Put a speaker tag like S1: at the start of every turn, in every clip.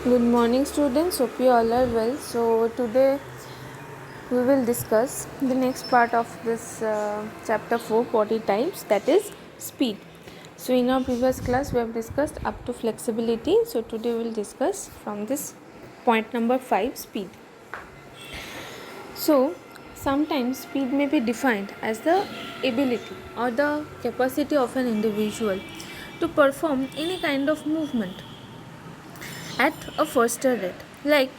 S1: Good morning, students. Hope you all are well. So, today we will discuss the next part of this chapter 4 body types, that is speed. So, in our previous class, we have discussed up to flexibility. So, today we will discuss from this point number 5, speed. So, sometimes speed may be defined as the ability or the capacity of an individual to perform any kind of movement at a faster rate. Like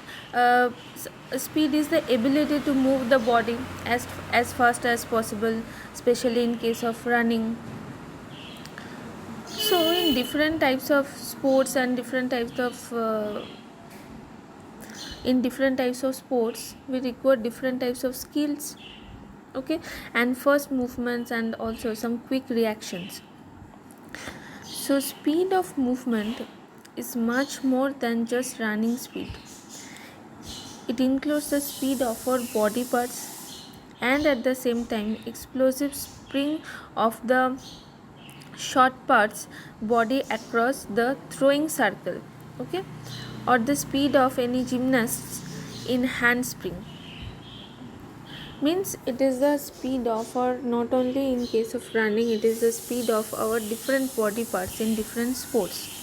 S1: speed is the ability to move the body as fast as possible, especially in case of running. So in different types of sports and different types of sports, we require different types of skills, okay, and fast movements and also some quick reactions. So speed of movement is much more than just running speed. It includes the speed of our body parts and at the same time explosive spring of the short parts body across the throwing circle, okay, or the speed of any gymnasts in handspring. Means it is the speed of our, not only in case of running, it is the speed of our different body parts in different sports.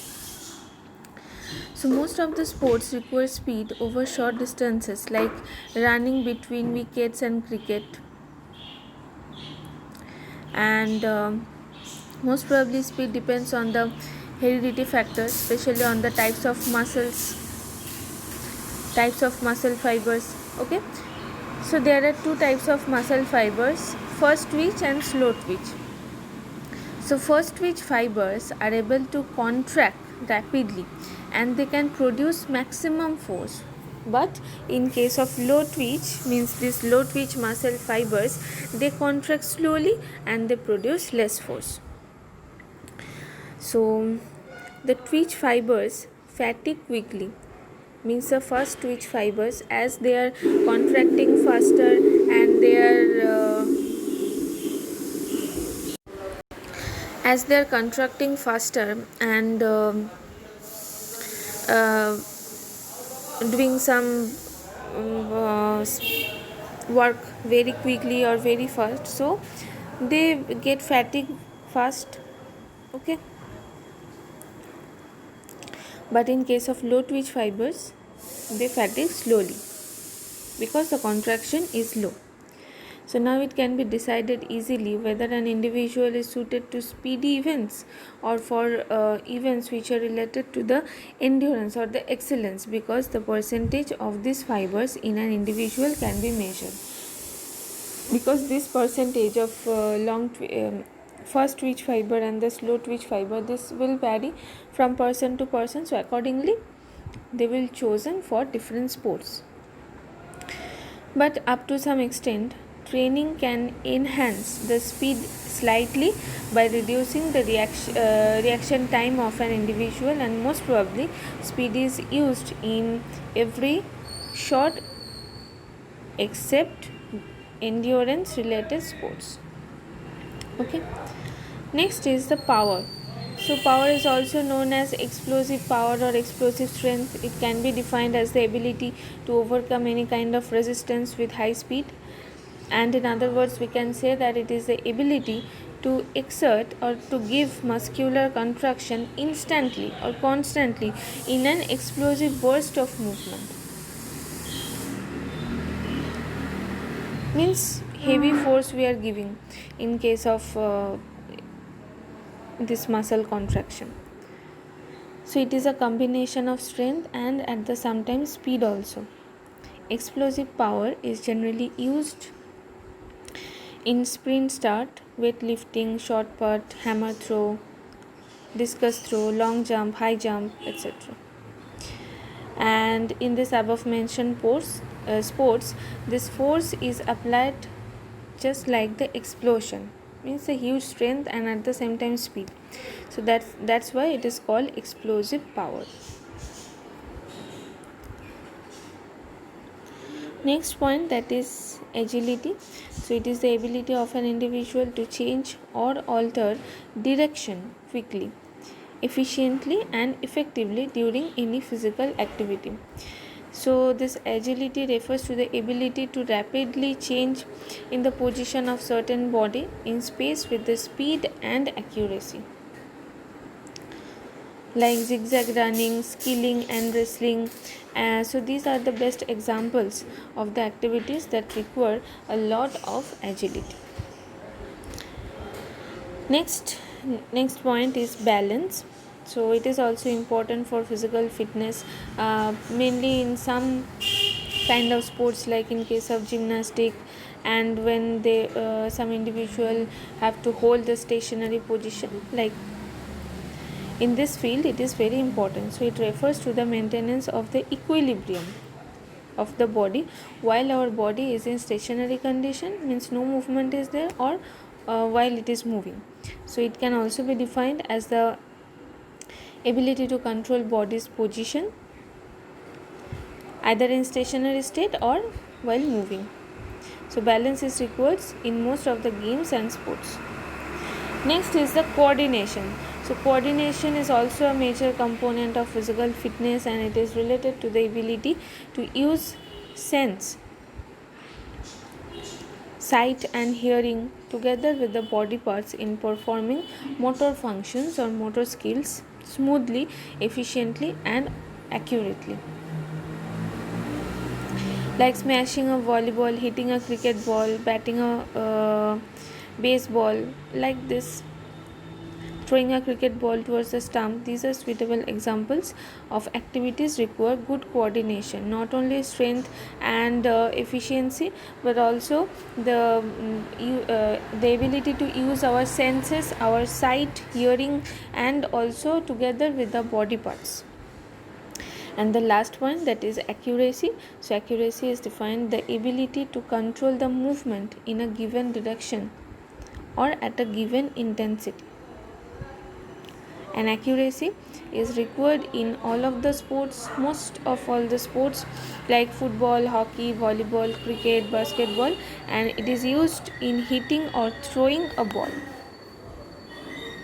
S1: So most of the sports require speed over short distances like running between wickets and cricket, and most probably speed depends on the heredity factors, especially on the types of muscle fibers, okay. So there are two types of muscle fibers, first twitch and slow twitch. So first twitch fibers are able to contract rapidly and they can produce maximum force, but in case of low twitch, means these low twitch muscle fibers, they contract slowly and they produce less force. So the twitch fibers fatigue quickly, means the first twitch fibers, as they are contracting faster and they are as they are contracting faster and uh, doing some work very quickly or very fast, so they get fatigue fast, okay. But in case of low twitch fibers, they fatigue slowly because the contraction is low. So now it can be decided easily whether an individual is suited to speedy events or for events which are related to the endurance or the excellence, because the percentage of these fibers in an individual can be measured. Because this percentage of fast twitch fiber and the slow twitch fiber, this will vary from person to person, so accordingly they will chosen for different sports. But up to some extent, training can enhance the speed slightly by reducing the reaction time of an individual, and most probably speed is used in every short except endurance related sports, okay. Next is the power. So power is also known as explosive power or explosive strength. It can be defined as the ability to overcome any kind of resistance with high speed, and in other words we can say that it is the ability to exert or to give muscular contraction instantly or constantly in an explosive burst of movement. Means heavy force we are giving in case of this muscle contraction. So it is a combination of strength and at the same time speed also. Explosive power is generally used in sprint start, weightlifting, short put, hammer throw, discus throw, long jump, high jump, etc. And in this above mentioned sports, this force is applied just like the explosion, means a huge strength and at the same time speed. So that's why it is called explosive power. Next point, that is agility. So it is the ability of an individual to change or alter direction quickly. efficiently and effectively during any physical activity. So this agility refers to the ability to rapidly change in the position of certain body in space with the speed and accuracy. Like zigzag running, skilling and wrestling. So these are the best examples of the activities that require a lot of agility. Next point is balance. So it is also important for physical fitness, mainly in some kind of sports, like in case of gymnastic, and when they some individual have to hold the stationary position, like in this field it is very important. So it refers to the maintenance of the equilibrium of the body while our body is in stationary condition, means no movement is there, or while it is moving. So it can also be defined as the ability to control body's position either in stationary state or while moving. So balance is required in most of the games and sports. Next is the coordination. So coordination is also a major component of physical fitness, and it is related to the ability to use sense, sight and hearing together with the body parts in performing motor functions or motor skills smoothly, efficiently and accurately. Like smashing a volleyball, hitting a cricket ball, batting a baseball, like this, throwing a cricket ball towards the stump. These are suitable examples of activities require good coordination, not only strength and efficiency, but also the ability to use our senses, our sight, hearing, and also together with the body parts. And the last one, that is accuracy. So accuracy is defined the ability to control the movement in a given direction or at a given intensity. And accuracy is required in all of the sports, most of all the sports, like football, hockey, volleyball, cricket, basketball, and it is used in hitting or throwing a ball.